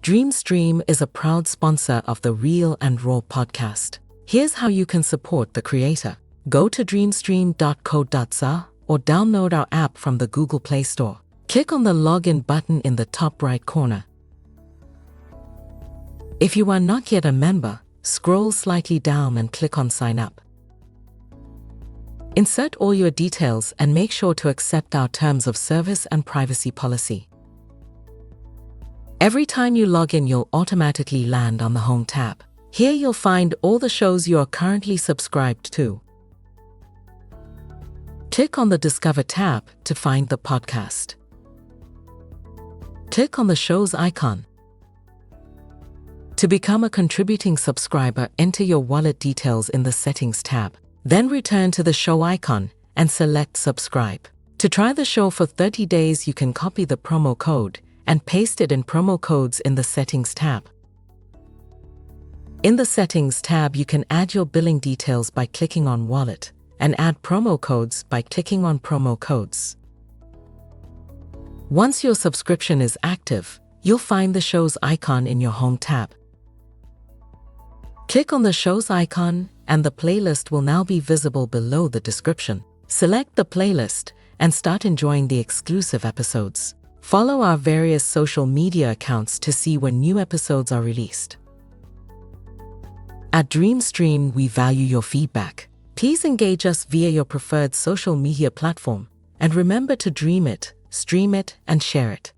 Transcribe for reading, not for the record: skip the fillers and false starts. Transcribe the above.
DreamStream is a proud sponsor of the Real and Raw podcast. Here's how you can support the creator. Go to dreamstream.co.za or download our app from the Google Play Store. Click on the login button in the top right corner. If you are not yet a member, scroll slightly down and click on Sign Up. Insert all your details and make sure to accept our terms of service and privacy policy. Every time you log in, you'll automatically land on the Home tab. Here you'll find all the shows you are currently subscribed to. Click on the Discover tab to find the podcast. Click on the show's icon. To become a contributing subscriber, enter your wallet details in the Settings tab. Then return to the show icon and select Subscribe. To try the show for 30 days, you can copy the promo code and paste it in Promo Codes in the Settings tab. In the Settings tab, you can add your billing details by clicking on Wallet and add promo codes by clicking on Promo Codes. Once your subscription is active, you'll find the show's icon in your Home tab. Click on the show's icon and the playlist will now be visible below the description. Select the playlist and start enjoying the exclusive episodes. Follow our various social media accounts to see when new episodes are released. At DreamStream, we value your feedback. Please engage us via your preferred social media platform and remember to dream it, stream it, and share it.